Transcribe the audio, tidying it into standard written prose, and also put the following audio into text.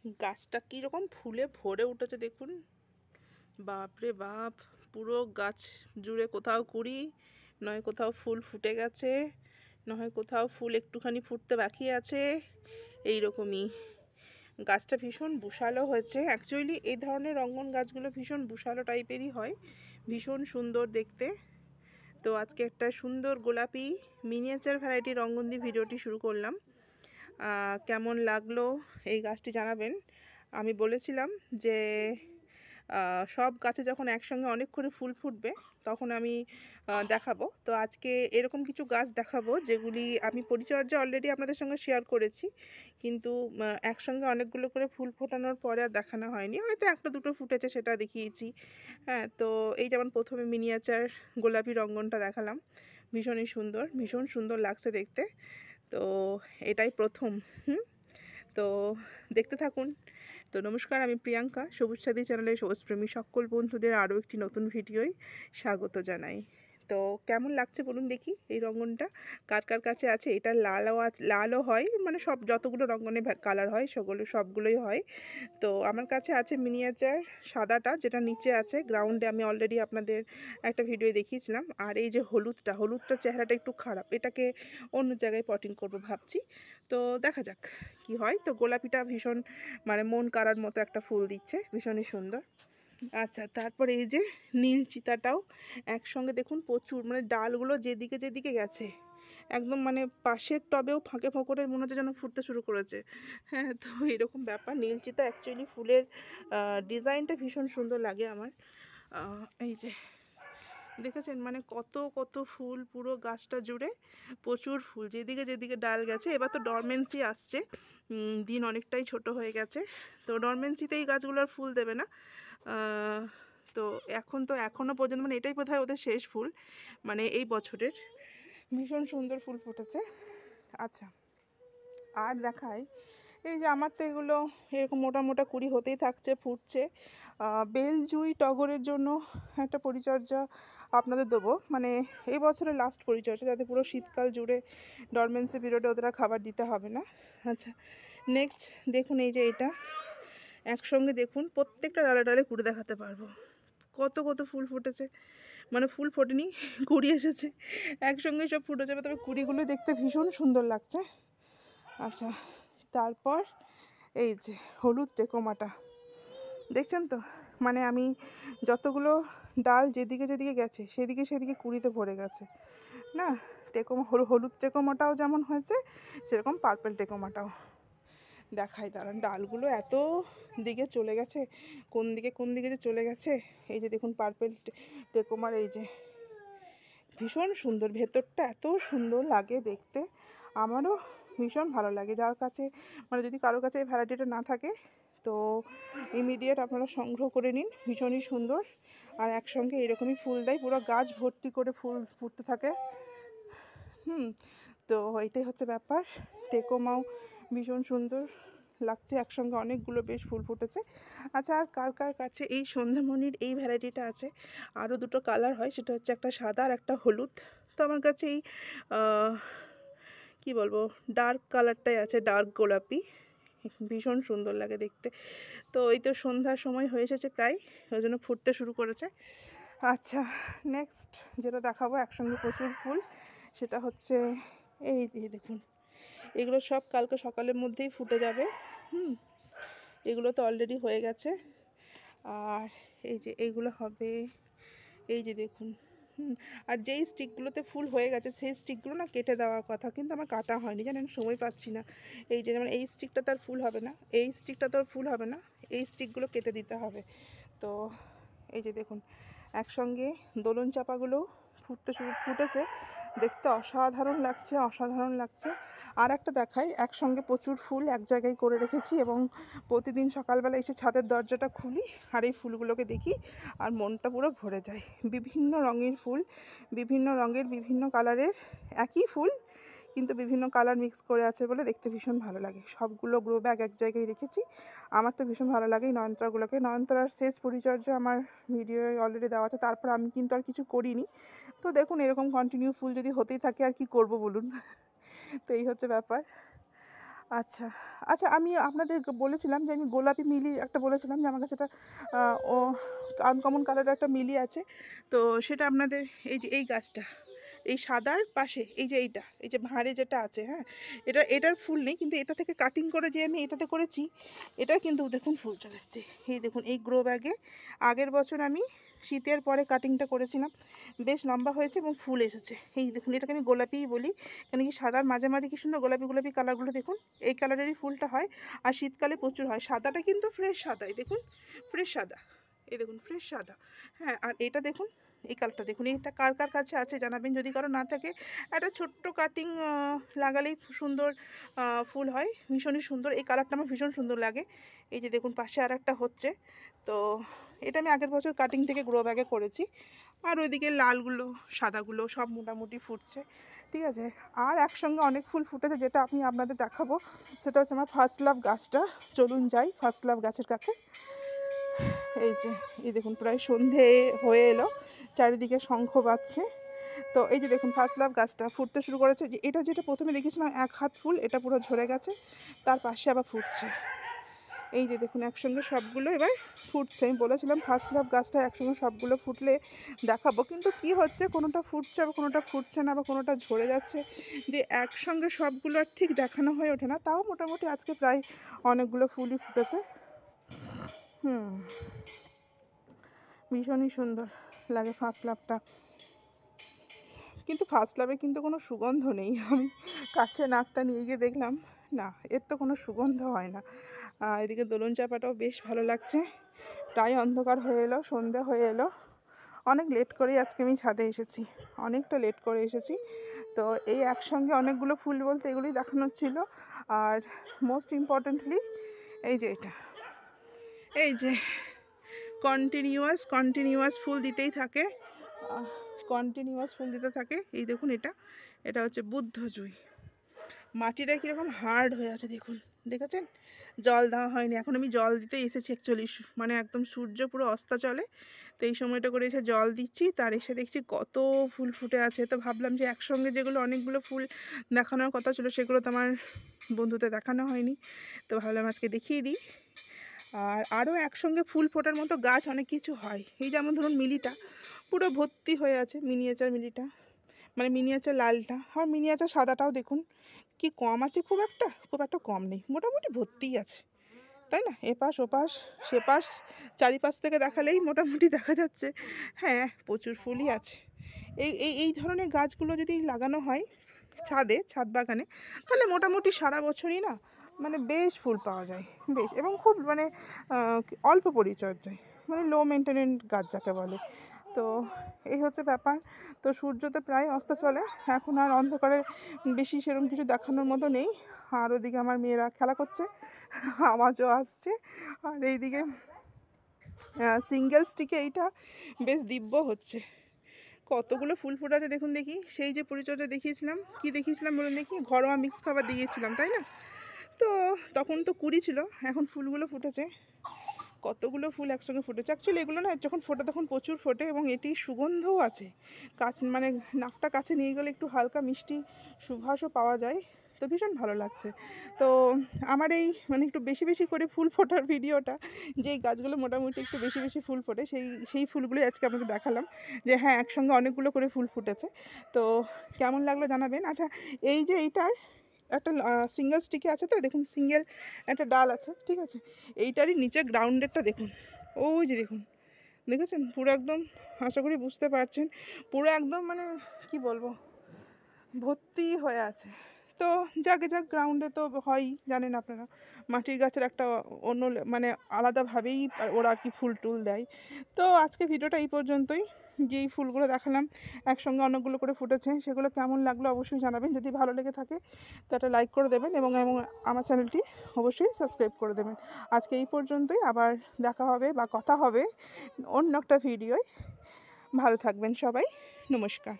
গাছটা কীরকম ফুলে ভরে উঠেছে দেখুন, বাপরে বাপ। পুরো গাছ জুড়ে কোথাও কুড়ি, নয় কোথাও ফুল ফুটে গেছে, নয় কোথাও ফুল একটুখানি ফুটতে বাকি আছে। এই রকমই গাছটা ভীষণ বুশালো হয়েছে। অ্যাকচুয়ালি এই ধরনের রঙ্গন গাছগুলো ভীষণ বুশালো টাইপেরই হয়, ভীষণ সুন্দর দেখতে। তো আজকে একটা সুন্দর গোলাপি মিনিয়েচার ভ্যারাইটি রঙ্গন দিয়ে ভিডিওটি শুরু করলাম। কেমন লাগলো এই গাছটি জানাবেন। আমি বলেছিলাম যে সব গাছে যখন একসঙ্গে অনেক করে ফুল ফুটবে তখন আমি দেখাবো। তো আজকে এরকম কিছু গাছ দেখাবো যেগুলি আমি পরিচর্যা অলরেডি আপনাদের সঙ্গে শেয়ার করেছি, কিন্তু একসঙ্গে অনেকগুলো করে ফুল ফোটানোর পরে আর দেখানো হয়নি, হয়তো একটা দুটো ফুটেছে সেটা দেখিয়েছি। হ্যাঁ, তো এই যেমন প্রথমে মিনিয়েচার গোলাপি রঙ্গনটা দেখালাম, ভীষণই সুন্দর, ভীষণ সুন্দর লাগছে দেখতে। তো এটাই প্রথম। তো দেখতে থাকুন। তো নমস্কার, আমি প্রিয়াঙ্কা, সবুজ সাথী চ্যানেলে সবুজপ্রেমী সকল বন্ধুদের আরও একটি নতুন ভিডিওয় স্বাগত জানাই। তো কেমন লাগছে বলুন দেখি এই রঙ্গনটা, কার কার কাছে আছে। এটা লালও হয়, মানে সব যতগুলো রঙ্গনে কালার হয় সবগুলোই হয়। তো আমার কাছে আছে মিনিয়েচার সাদাটা, যেটা নিচে আছে গ্রাউন্ডে, আমি অলরেডি আপনাদের একটা ভিডিও দেখিয়েছিলাম। আর এই যে হলুদটার চেহারাটা একটু খারাপ, এটাকে অন্য জায়গায় পটিং করব ভাবছি। তো দেখা যাক কি হয়। তো গোলাপিটা ভীষণ মানে মন কাড়ার মতো একটা ফুল দিচ্ছে, ভীষণই সুন্দর। আচ্ছা, তারপরে এই যে নীল চিতাটাও একসঙ্গে দেখুন প্রচুর, মানে ডালগুলো যেদিকে যেদিকে গেছে একদম, মানে পাশের টবেও ফাঁকে ফোকরে মনে হচ্ছে যেন ফুটতে শুরু করেছে। হ্যাঁ, তো এরকম ব্যাপার। নীল চিতা অ্যাকচুয়ালি ফুলের ডিজাইনটা ভীষণ সুন্দর লাগে আমার। এই যে দেখেছেন, মানে কত কত ফুল পুরো গাছটা জুড়ে, প্রচুর ফুল যেদিকে যেদিকে ডাল গেছে। এবার তো ডরমেন্সি আসছে, দিন অনেকটাই ছোট হয়ে গেছে, তো ডরমেন্সিতেই গাছগুলোর ফুল দেবে না। তো এখনও পর্যন্ত মানে এটাই বোধহয় ওদের শেষ ফুল, মানে এই বছরের। ভীষণ সুন্দর ফুল ফুটেছে। আচ্ছা, আর দেখায় এই যে আমার তো এগুলো এরকম মোটা মোটা কুড়ি হতেই থাকছে, ফুটছে। বেলজুই টগরের জন্য একটা পরিচর্যা আপনাদের দেবো, মানে এই বছরের লাস্ট পরিচর্যা, যাতে পুরো শীতকাল জুড়ে ডরমেন্সি পিরিয়ডে ওদের খাবার দিতে হবে না। আচ্ছা, নেক্সট দেখুন এই যে এটা একসঙ্গে দেখুন প্রত্যেকটা ডালে ডালে কুড়ি দেখাতে পারবো, কত কত ফুল ফুটেছে। মানে ফুল ফোটেনি, কুড়ি এসেছে, একসঙ্গে সব ফুটে যাবে, তবে কুড়িগুলো দেখতে ভীষণ সুন্দর লাগছে। আচ্ছা, তারপর এই যে হলুদ টেকোমাটা দেখছেন তো, মানে আমি যতগুলো ডাল যেদিকে যেদিকে গেছে সেদিকে সেদিকে কুড়িতে ভরে গেছে না। হলুদ টেকোমাটাও যেমন হয়েছে, সেরকম পার্পেল টেকোমাটাও দেখাই দাঁড়ান। ডালগুলো এত দিকে চলে গেছে, কোন দিকে যে চলে গেছে। এই যে দেখুন পার্পেল টেকোমার, এই যে ভীষণ সুন্দর, ভেতরটা এত সুন্দর লাগে দেখতে, আমারও ভীষণ ভালো লাগে। যার কাছে মানে যদি কারোর কাছে এই ভ্যারাইটিটা না থাকে তো ইমিডিয়েট আপনারা সংগ্রহ করে নিন, ভীষণই সুন্দর। আর একসঙ্গে এরকমই ফুল দেয়, পুরো গাছ ভর্তি করে ফুল ফুটতে থাকে। তো এইটাই হচ্ছে ব্যাপার। টেকোমাও ভীষণ সুন্দর লাগছে, একসঙ্গে অনেকগুলো বেশ ফুল ফুটেছে। আচ্ছা, আর কার কার কাছে এই সন্ধ্যামণির এই ভ্যারাইটিটা আছে, আরও দুটো কালার হয়, সেটা হচ্ছে একটা সাদা আর একটা হলুদ। তো আমার কাছে এই কী বলবো, ডার্ক কালারটাই আছে, ডার্ক গোলাপি, ভীষণ সুন্দর লাগে দেখতে। তো এই তো সন্ধ্যার সময় হয়ে এসেছে প্রায়, ওই জন্য ফুটতে শুরু করেছে। আচ্ছা, নেক্সট যেটা দেখাবো একসঙ্গে প্রচুর ফুল, সেটা হচ্ছে এই দেখুন, এগুলো সব কালকে সকালের মধ্যেই ফুটে যাবে। এগুলো তো অলরেডি হয়ে গেছে। আর এই যে এইগুলো হবে, এই যে দেখুন। আর যেই স্টিকগুলোতে ফুল হয়ে গেছে সেই স্টিকগুলো না কেটে দেওয়ার কথা, কিন্তু আমার কাটা হয়নি, জানেন, সময় পাচ্ছি না। এই যে যেমন এই স্টিকটা তার ফুল হবে না, এই স্টিকটা তোর ফুল হবে না, এই স্টিকগুলো কেটে দিতে হবে। তো এই যে দেখুন একসঙ্গে দোলন চাপাগুলো ফুটেছে, দেখতে অসাধারণ লাগছে, অসাধারণ লাগছে। আর একটা দেখাই, একসঙ্গে প্রচুর ফুল এক জায়গায় করে রেখেছি, এবং প্রতিদিন সকালবেলা এসে ছাদের দরজাটা খুলি আর এই ফুলগুলোকে দেখি, আর মনটা পুরো ভরে যায়। বিভিন্ন রঙের ফুল, বিভিন্ন রঙের বিভিন্ন কালারের একই ফুল, কিন্তু বিভিন্ন কালার মিক্স করে আছে বলে দেখতে ভীষণ ভালো লাগে। সবগুলো গ্রো ব্যাগ এক জায়গায় রেখেছি, আমার তো ভীষণ ভালো লাগে এই নয়নতারাগুলোকে। নয়নতারার শেষ পরিচর্যা আমার ভিডিওয়ে অলরেডি দেওয়া আছে, তারপর আমি কিন্তু আর কিছু করিনি। তো দেখুন এরকম কন্টিনিউ ফুল যদি হতেই থাকে আর কি করব বলুন। তো এই হচ্ছে ব্যাপার। আচ্ছা, আচ্ছা, আমি আপনাদের বলেছিলাম যে আমি গোলাপি মিলি একটা বলেছিলাম যে আমার কাছে একটা ও আনকমন কালারের একটা মিলি আছে। তো সেটা আপনাদের এই যে এই গাছটা, এই সাদার পাশে এই যে এইটা, এই যে ভাঁড়ে যেটা আছে, হ্যাঁ, এটার ফুল নেই, কিন্তু এটা থেকে কাটিং করে যে আমি এটাতে করেছি, এটার কিন্তু দেখুন ফুল চলে এসছে। এই দেখুন এই গ্রো ব্যাগে আগের বছর আমি শীতের পরে কাটিংটা করেছিলাম, বেশ লম্বা হয়েছে এবং ফুল এসেছে। এই দেখুন এটাকে আমি গোলাপিই বলি, কেন কি সাদার মাঝে মাঝে কি সুন্দর গোলাপি গোলাপি কালারগুলো দেখুন, এই কালারেরই ফুলটা হয় আর শীতকালে প্রচুর হয়। সাদাটা কিন্তু ফ্রেশ সাদাই, দেখুন ফ্রেশ সাদা, এই দেখুন ফ্রেশ সাদা। হ্যাঁ, আর এটা দেখুন এই কালারটা দেখুন, এটা কার কার কাছে আছে জানাবেন, যদি কারো না থাকে একটা ছোট্ট কাটিং লাগালেই সুন্দর ফুল হয়, ভীষণই সুন্দর। এই কালারটা আমার ভীষণ সুন্দর লাগে। এই যে দেখুন পাশে আর একটা হচ্ছে। তো এটা আমি আগের বছর কাটিং থেকে গ্রো ব্যাগে করেছি। আর ওইদিকে লালগুলো সাদাগুলো সব মোটামুটি ফুটছে, ঠিক আছে। আর একসঙ্গে অনেক ফুল ফুটেছে, যেটা আমি আপনাদের দেখাবো সেটা হচ্ছে আমার ফার্স্ট লাভ গাছটা। চলুন যাই ফার্স্ট লাভ গাছের কাছে। এই যে এই দেখুন প্রায় সন্ধে হয়ে এলো, চারিদিকে শঙ্খ বাজছে। তো এই যে দেখুন ফার্স্ট লাভ গাছটা ফুটতে শুরু করেছে। যে এটা যেটা প্রথমে দেখেছিলাম এক হাত ফুল, এটা পুরো ঝরে গেছে, তার পাশে আবার ফুটছে। এই যে দেখুন একসঙ্গে সবগুলো এবার ফুটছে। আমি বলেছিলাম ফার্স্ট লাভ গাছটা একসঙ্গে সবগুলো ফুটলে দেখাবো, কিন্তু কি হচ্ছে কোনোটা ফুটছে আবার কোনোটা ফুটছে না, বা কোনোটা ঝরে যাচ্ছে, দিয়ে একসঙ্গে সবগুলো আর ঠিক দেখানো হয়ে ওঠে না। তাও মোটামুটি আজকে প্রায় অনেকগুলো ফুলই ফুটেছে। ভীষণই সুন্দর লাগে ফার্স্ট লাভটা, কিন্তু ফার্স্ট লাভে কিন্তু কোনো সুগন্ধ নেই। আমি কাছে নাকটা নিয়ে গিয়ে দেখলাম, না এর তো কোনো সুগন্ধ হয় না। এদিকে দোলন চাপাটাও বেশ ভালো লাগছে। প্রায় অন্ধকার হয়ে এলো, সন্ধে হয়ে এলো। অনেক লেট করেই আজকে আমি ছাদে এসেছি, অনেকটা লেট করে এসেছি। তো এই একসঙ্গে অনেকগুলো ফুল বলতে এগুলোই দেখানোর ছিল। আর মোস্ট ইম্পর্টেন্টলি এই যে এটা, এই যে কন্টিনিউয়াস ফুল দিতেই থাকে, কন্টিনিউয়াস ফুল দিতে থাকে। এই দেখুন এটা হচ্ছে বুদ্ধ জুঁই। মাটিটা কীরকম হার্ড হয়ে আছে দেখুন, দেখেছেন? জল দেওয়া হয়নি, এখন আমি জল দিতে এসেছি অ্যাকচুয়ালি, মানে একদম সূর্য পুরো অস্তাচলে, তো এই সময়টা করে এসে জল দিচ্ছি, তার এসে দেখছি কত ফুল ফুটে আছে। তো ভাবলাম যে একসঙ্গে যেগুলো অনেকগুলো ফুল দেখানোর কথা ছিল সেগুলো তো আমার বন্ধুতে দেখানো হয়নি, তো ভাবলাম আজকে দেখিয়ে দিই। আর আরও একসঙ্গে ফুল ফোটার মতো গাছ অনেক কিছু হয়। এই যেমন ধরুন মিলিটা পুরো ভর্তি হয়ে আছে, মিনিয়েচার মিলিটা, মানে মিনিয়েচার লালটা, আর মিনিয়েচার সাদাটাও দেখুন কি কম আছে, খুব একটা কম নেই, মোটামুটি ভর্তিই আছে, তাই না? এপাশ ওপাশ সেপাশ চারিপাশ থেকে দেখালেই মোটামুটি দেখা যাচ্ছে, হ্যাঁ প্রচুর ফুলই আছে। এই এই এই ধরনের গাছগুলো যদি লাগানো হয় ছাদ বাগানে, তাহলে মোটামুটি সারা বছরই না মানে বেশ ফুল পাওয়া যায়, বেশ, এবং খুব মানে অল্প পরিচর্যায়, মানে লো মেনটেনেন্স গাছ যাকে বলে। তো এই হচ্ছে ব্যাপার। তো সূর্য তো প্রায় অস্ত চলে, এখন আর অন্ধকারে বেশি সেরকম কিছু দেখানোর মতো নেই। আর ওদিকে আমার মেয়েরা খেলা করছে, আওয়াজও আসছে। আর এইদিকে সিঙ্গেল স্টিকে এইটা বেশ দিব্য হচ্ছে। কতগুলো ফুল ফোটাতে দেখুন দেখি। সেই যে পরিচর্যা দেখিয়েছিলাম, কি দেখিয়েছিলাম বলুন দেখি, ঘরোয়া মিক্স খাবার দিয়েছিলাম তাই না? তো তখন তো কুড়ি ছিল, এখন ফুলগুলো ফুটেছে, কতগুলো ফুল একসঙ্গে ফুটেছে। অ্যাকচুয়ালি এগুলো না যখন ফোটে তখন প্রচুর ফোটে, এবং এটি সুগন্ধও আছে। মানে নাকটা কাছে নিয়ে গেলে একটু হালকা মিষ্টি সুবাসও পাওয়া যায়, তো ভীষণ ভালো লাগছে। তো আমার এই মানে একটু বেশি বেশি করে ফুল ফোটার ভিডিওটা, যেই গাছগুলো মোটামুটি একটু বেশি বেশি ফুল ফোটে সেই ফুলগুলোই আজকে আপনাদের দেখালাম, যে হ্যাঁ একসঙ্গে অনেকগুলো করে ফুল ফুটেছে। তো কেমন লাগলো জানাবেন। আচ্ছা, এই যে এইটার একটা সিঙ্গেল স্টিকে আছে, তো দেখুন সিঙ্গেল একটা ডাল আছে, ঠিক আছে। এইটারই নিচে গ্রাউন্ডেরটা দেখুন, ওই যে দেখুন, দেখেছেন পুরো একদম, আশা করি বুঝতে পারছেন, পুরো একদম মানে কি বলবো, ভর্তি হয়ে আছে। তো যাক গ্রাউন্ডে তো হয়ই, জানেন আপনারা মাটির গাছের একটা অন্য মানে আলাদাভাবেই ওরা আর কি ফুল টুল দেয়। তো আজকে ভিডিওটা এই পর্যন্তই। যেই ফুলগুলো দেখালাম একসঙ্গে অনেকগুলো করে ফুটেছে, সেগুলো কেমন লাগলো অবশ্যই জানাবেন। যদি ভালো লেগে থাকে তো একটা লাইক করে দেবেন, এবং আমার চ্যানেলটি অবশ্যই সাবস্ক্রাইব করে দেবেন। আজকে এই পর্যন্তই, আবার দেখা হবে বা কথা হবে অন্য একটা ভিডিওয়। ভালো থাকবেন সবাই, নমস্কার।